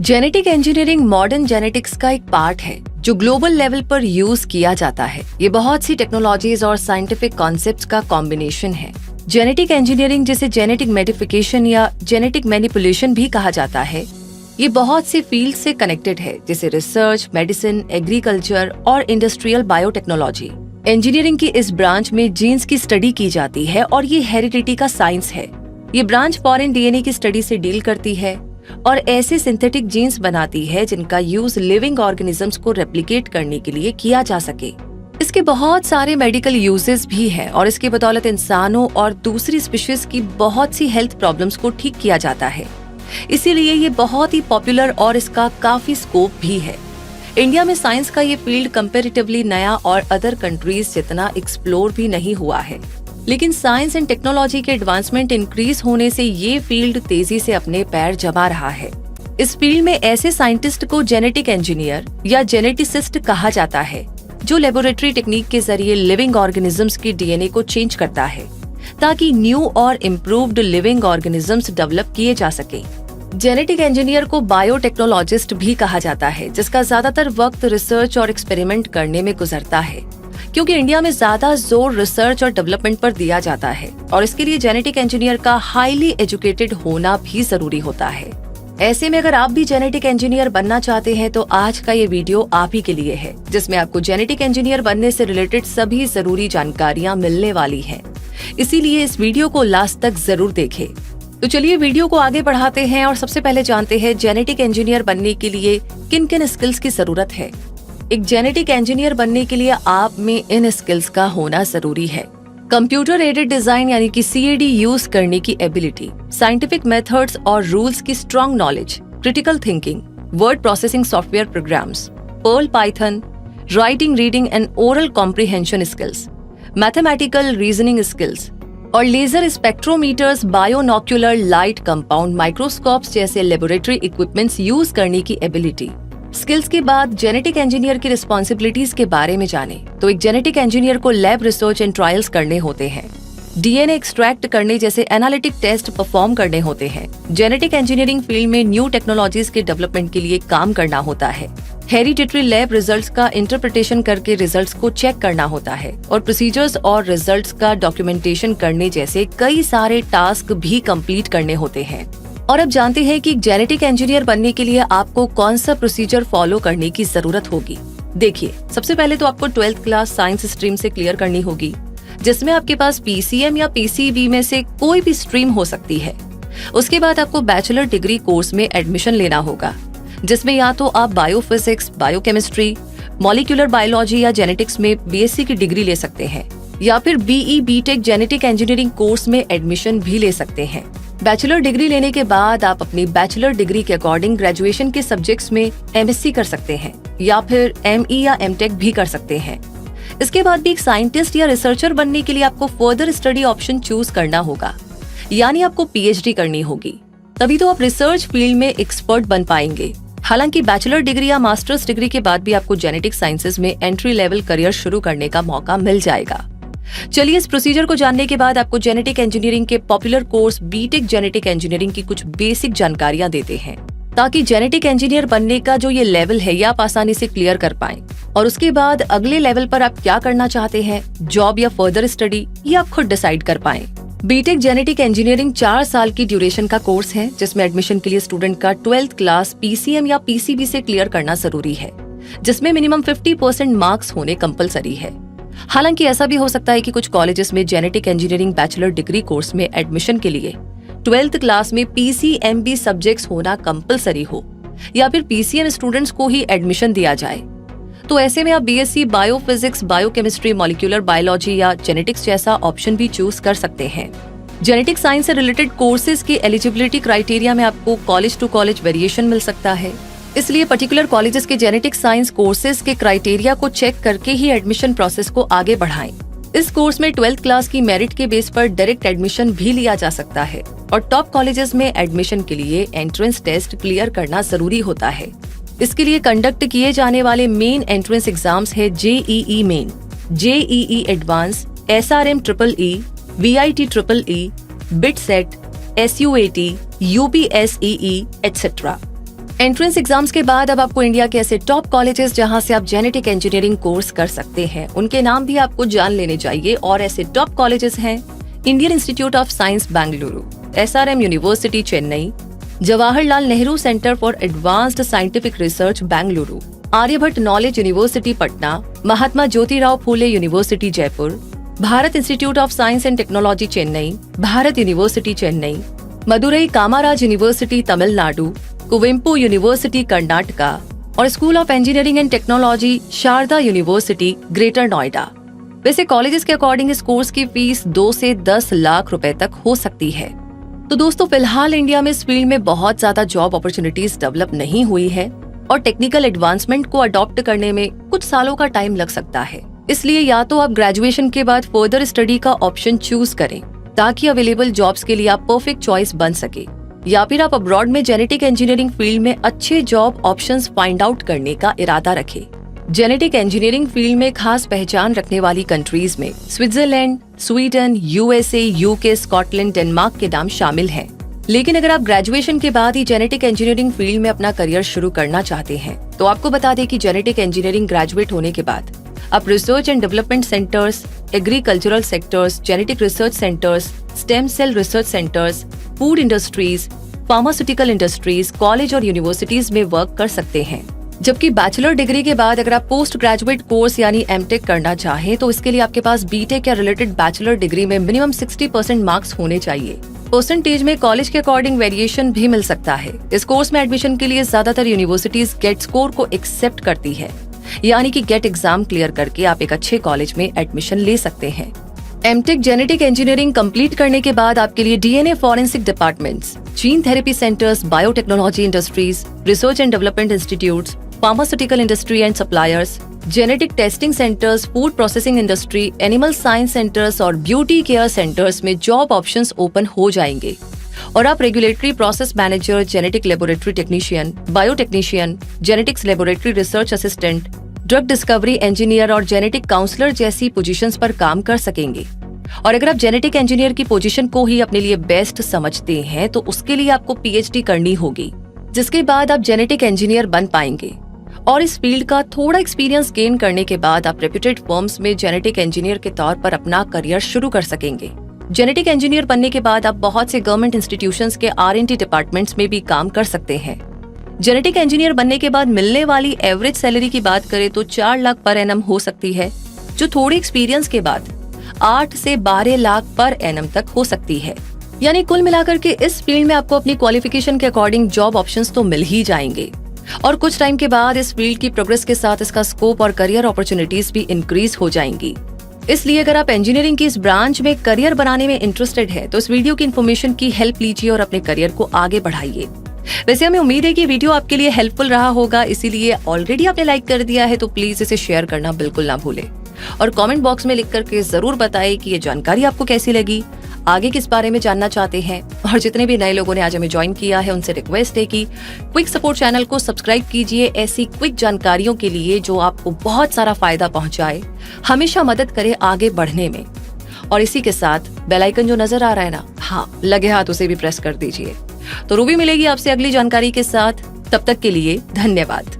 Genetic engineering modern genetics का एक part है जो ग्लोबल लेवल पर यूज किया जाता है। ये बहुत सी टेक्नोलॉजीज और साइंटिफिक कॉन्सेप्ट्स का कॉम्बिनेशन है। जेनेटिक इंजीनियरिंग, जिसे जेनेटिक मॉडिफिकेशन या जेनेटिक मैनिपुलेशन भी कहा जाता है, ये बहुत से फील्ड से कनेक्टेड है, जैसे रिसर्च, मेडिसिन, एग्रीकल्चर और इंडस्ट्रियल बायोटेक्नोलॉजी। इंजीनियरिंग की इस ब्रांच में जीन्स की स्टडी की जाती है और ये हेरिडिटी का साइंस है। ये ब्रांच फॉरेन डीएनए की स्टडी से डील करती है और ऐसे सिंथेटिक जीन्स बनाती है जिनका यूज लिविंग ऑर्गेनिजम्स को रेप्लिकेट करने के लिए किया जा सके। इसके बहुत सारे मेडिकल यूजेस भी हैं और इसकी बदौलत इंसानों और दूसरी स्पीशीज की बहुत सी हेल्थ प्रॉब्लम्स को ठीक किया जाता है। इसीलिए ये बहुत ही पॉपुलर और इसका काफी स्कोप भी है। इंडिया में साइंस का ये फील्ड कंपैरेटिवली नया और अदर कंट्रीज जितना एक्सप्लोर भी नहीं हुआ है, लेकिन साइंस एंड टेक्नोलॉजी के एडवांसमेंट इंक्रीज होने से ये फील्ड तेजी से अपने पैर जमा रहा है। इस फील्ड में ऐसे साइंटिस्ट को जेनेटिक इंजीनियर या जेनेटिसिस्ट कहा जाता है जो लेबोरेटरी टेक्निक के जरिए लिविंग ऑर्गेनिजम्स की डीएनए को चेंज करता है ताकि न्यू और इम्प्रूव्ड लिविंग ऑर्गेनिजम्स डेवलप किए जा सके। जेनेटिक इंजीनियर को बायोटेक्नोलॉजिस्ट भी कहा जाता है, जिसका ज्यादातर वक्त रिसर्च और एक्सपेरिमेंट करने में गुजरता है, क्योंकि इंडिया में ज्यादा जोर रिसर्च और डेवलपमेंट पर दिया जाता है और इसके लिए जेनेटिक इंजीनियर का हाईली एजुकेटेड होना भी जरूरी होता है। ऐसे में अगर आप भी जेनेटिक इंजीनियर बनना चाहते हैं तो आज का ये वीडियो आप ही के लिए है, जिसमें आपको जेनेटिक इंजीनियर बनने से रिलेटेड सभी जरूरी जानकारियां मिलने वाली हैं। इसीलिए इस वीडियो को लास्ट तक जरूर देखें। तो चलिए वीडियो को आगे बढ़ाते हैं और सबसे पहले जानते हैं जेनेटिक इंजीनियर बनने के लिए किन किन स्किल्स की जरूरत है। एक जेनेटिक इंजीनियर बनने के लिए आप में इन स्किल्स का होना जरूरी है। कंप्यूटर एडेड डिजाइन यानी कि सीएडी यूज करने की एबिलिटी, साइंटिफिक मेथड्स और रूल्स की strong knowledge, critical thinking, word processing software programs, Perl, Python, writing, reading and oral comprehension skills, mathematical reasoning skills और laser spectrometers, binocular light compound microscopes जैसे laboratory equipments use करने की ability. Skills के बाद genetic engineer की responsibilities के बारे में जाने तो एक जेनेटिक इंजीनियर को लैब रिसर्च एंड ट्रायल्स करने होते हैं, डीएनए एक्सट्रैक्ट करने जैसे एनालिटिक टेस्ट परफॉर्म करने होते हैं। जेनेटिक इंजीनियरिंग फील्ड में न्यू टेक्नोलॉजीज के डेवलपमेंट के लिए काम करना होता है। हेरिडिटरी लैब रिजल्ट्स का इंटरप्रिटेशन करके रिजल्ट्स को चेक करना होता है और प्रोसीजर्स और रिजल्ट्स का डॉक्यूमेंटेशन करने जैसे कई सारे टास्क भी कंप्लीट करने होते हैं। और अब जानते हैं कि जेनेटिक इंजीनियर बनने के लिए आपको कौन सा प्रोसीजर फॉलो करने की जरूरत होगी। देखिए, सबसे पहले तो आपको 12th क्लास साइंस स्ट्रीम से क्लियर करनी होगी, जिसमें आपके पास पीसीएम या पीसीबी में से कोई भी स्ट्रीम हो सकती है। उसके बाद आपको बैचलर डिग्री कोर्स में एडमिशन लेना होगा, जिसमें या तो आप बायोफिजिक्स, बायोकेमिस्ट्री, मॉलिक्यूलर बायोलॉजी या जेनेटिक्स में बीएससी की डिग्री ले सकते हैं, या फिर BE BTech genetic engineering course में एडमिशन भी ले सकते हैं। बैचलर डिग्री लेने के बाद आप अपनी बैचलर डिग्री के अकॉर्डिंग ग्रेजुएशन के सब्जेक्ट्स में एमएससी कर सकते हैं या फिर एमई या एमटेक भी कर सकते हैं। इसके बाद भी एक साइंटिस्ट या रिसर्चर बनने के लिए आपको फर्दर स्टडी ऑप्शन चूज करना होगा, यानी आपको पीएचडी करनी होगी। तभी तो आप रिसर्च फील्ड में एक्सपर्ट बन पाएंगे। हालांकि बैचलर डिग्री या मास्टर्स डिग्री के बाद भी आपको जेनेटिक साइंसेज में एंट्री लेवल करियर शुरू करने का मौका मिल जाएगा। चलिए, इस प्रोसीजर को जानने के बाद आपको जेनेटिक इंजीनियरिंग के popular course BTech genetic engineering की कुछ बेसिक जानकारियां देते हैं, ताकि जेनेटिक इंजीनियर बनने का जो ये लेवल है ये आप आसानी से क्लियर कर पाएं। और उसके बाद अगले लेवल पर आप क्या करना चाहते हैं, जॉब या फर्दर स्टडी, ये आप खुद डिसाइड कर पाएं। बीटेक जेनेटिक इंजीनियरिंग 4 साल की ड्यूरेशन का कोर्स है, जिसमें एडमिशन के लिए स्टूडेंट का 12th क्लास पीसीएम या पीसीबी से क्लियर करना जरूरी है, जिसमें मिनिमम 50% मार्क्स होने कंपलसरी है। हालांकि ऐसा भी हो सकता है कि कुछ कॉलेजेस में genetic engineering bachelor degree course में एडमिशन के लिए 12th क्लास में पीसीएमबी सब्जेक्ट्स होना कंपलसरी हो, या फिर पीसीएम स्टूडेंट्स को ही एडमिशन दिया जाए। तो ऐसे में आप BSc biophysics, biochemistry, molecular biology या जेनेटिक्स जैसा ऑप्शन भी चूज कर सकते हैं। जेनेटिक साइंस से रिलेटेड कोर्सेज की एलिजिबिलिटी क्राइटेरिया में आपको कॉलेज टू कॉलेज वेरिएशन मिल सकता है, इसलिए पर्टिकुलर कॉलेजेस के जेनेटिक साइंस कोर्सेज के क्राइटेरिया को चेक करके ही एडमिशन प्रोसेस को आगे बढ़ाएं। इस कोर्स में 12th क्लास की मेरिट के बेस पर डायरेक्ट एडमिशन भी लिया जा सकता है और टॉप कॉलेजेस में एडमिशन के लिए एंट्रेंस टेस्ट क्लियर करना जरूरी होता है। इसके लिए कंडक्ट किए जाने वाले मेन एंट्रेंस एग्जाम्स है JEE main, JEE advance, SRM triple E, VIT triple E, BIT SAT, SUAT, UPSEE etcetera. Entrance exams के बाद अब आपको इंडिया के ऐसे टॉप कॉलेजेस जहां से आप जेनेटिक इंजीनियरिंग कोर्स कर सकते हैं, उनके नाम भी आपको जान लेने चाहिए। और ऐसे टॉप कॉलेजेस हैं Indian institute of science Bengaluru, SRM university Chennai, Jawaharlal Nehru centre for advanced scientific research Bengaluru, Aryabhatta knowledge university Patna, Mahatma Jyotirao Phule university Jaipur, Bharat institute of science and technology Chennai, Bharat university Chennai, Madurai Kamaraj university Tamil Nadu, Kuvempu university Karnataka और school of engineering and technology Sharda university greater Noida. वैसे colleges के according इस course की fees 2 से 10 लाख रुपए तक हो सकती है। तो दोस्तों, फिलहाल इंडिया में इस फील्ड में बहुत ज्यादा जॉब अपॉर्चुनिटीज डेवलप नहीं हुई है और टेक्निकल एडवांसमेंट को अडॉप्ट करने में कुछ सालों का टाइम लग सकता है। इसलिए या तो आप ग्रेजुएशन के बाद फर्दर स्टडी का ऑप्शन चूज करें ताकि अवेलेबल जॉब्स के लिए आप परफेक्ट चॉइस बन सके, या फिर आप अब्रॉड में जेनेटिक इंजीनियरिंग फील्ड में अच्छे जॉब ऑप्शंस फाइंड आउट करने का इरादा रखें। जेनेटिक इंजीनियरिंग फील्ड में खास पहचान रखने वाली कंट्रीज में Switzerland, Sweden, USA, UK, Scotland, Denmark के नाम शामिल हैं। लेकिन अगर आप ग्रेजुएशन के बाद ही जेनेटिक इंजीनियरिंग फील्ड में अपना करियर शुरू करना चाहते हैं तो आपको बता दें कि जेनेटिक इंजीनियरिंग ग्रेजुएट होने के बाद आप research and development centres, agricultural sectors, genetic research centres, stem cell research centres, food industries, pharmaceutical industries, college और यूनिवर्सिटीज में वर्क कर सकते हैं। जबकि बैचलर डिग्री के बाद अगर आप पोस्ट ग्रेजुएट कोर्स यानी MTech करना चाहें तो इसके लिए आपके पास BTech या रिलेटेड बैचलर डिग्री में मिनिमम 60% मार्क्स होने चाहिए। परसेंटेज में कॉलेज के अकॉर्डिंग वेरिएशन भी मिल सकता है। इस कोर्स में एडमिशन के लिए ज्यादातर यूनिवर्सिटीज गेट स्कोर को एक्सेप्ट करती है, यानी कि गेट एग्जाम क्लियर करके आप एक अच्छे कॉलेज में एडमिशन ले सकते हैं। MTech जेनेटिक इंजीनियरिंग कंप्लीट करने के बाद आपके लिए DNA forensic departments, gene therapy centres, biotechnology industries, research and development institutes, pharmaceutical industry and suppliers, genetic testing centres, food processing industry, animal science centres और ब्यूटी केयर सेंटर्स में job options open हो जाएंगे और आप regulatory process manager, genetic laboratory technician, biotechnician, genetics laboratory research assistant, drug discovery engineer और genetic counsellor जैसी positions पर काम कर सकेंगे। और अगर आप जेनेटिक इंजीनियर की पोजीशन को ही अपने लिए बेस्ट समझते हैं तो उसके लिए आपको PhD करनी होगी, जिसके बाद आप जेनेटिक इंजीनियर बन पाएंगे। और इस फील्ड का थोड़ा एक्सपीरियंस गेन करने के बाद आप रेप्यूटेड फर्म्स में जेनेटिक इंजीनियर के तौर पर अपना करियर शुरू कर सकेंगे। जेनेटिक इंजीनियर बनने के बाद आप बहुत से गवर्नमेंट इंस्टीट्यूशंस के R&D डिपार्टमेंट्स में भी काम कर सकते हैं। जेनेटिक इंजीनियर बनने के बाद मिलने वाली एवरेज सैलरी की बात करें तो 4 लाख पर एनम हो सकती है, जो थोड़ी एक्सपीरियंस के बाद 8 से 12 लाख पर एनम तक हो सकती है। यानी कुल मिलाकर के इस फील्ड में आपको अपनी क्वालिफिकेशन के अकॉर्डिंग जॉब ऑप्शंस तो मिल ही जाएंगे और कुछ टाइम के बाद इस फील्ड की प्रोग्रेस के साथ इसका स्कोप और करियर अपॉर्चुनिटीज भी इंक्रीज हो जाएंगी। इसलिए अगर आप इंजीनियरिंग की इस ब्रांच में करियर बनाने में इंटरेस्टेड है तो इस वीडियो की इन्फॉर्मेशन की हेल्प लीजिए और अपने करियर को आगे बढ़ाइए। वैसे हमें उम्मीद है कि वीडियो आपके लिए हेल्पफुल रहा होगा, इसीलिए ऑलरेडी आपने लाइक कर दिया है तो प्लीज इसे शेयर करना बिल्कुल ना भूलें और कमेंट बॉक्स में लिख करके जरूर बताएं कि ये जानकारी आपको कैसी लगी, आगे किस बारे में जानना चाहते हैं। और जितने भी नए लोगों ने आज हमें ज्वाइन किया है उनसे रिक्वेस्ट है कि क्विक सपोर्ट चैनल को सब्सक्राइब कीजिए ऐसी क्विक जानकारियों के लिए जो आपको बहुत सारा फायदा पहुंचाए, हमेशा मदद करे आगे बढ़ने में। और इसी के साथ बेल आइकन जो नजर आ रहा है ना, हाँ लगे हाथ उसे भी प्रेस कर दीजिए। तो रूबी मिलेगी आपसे अगली जानकारी के साथ, तब तक के लिए धन्यवाद।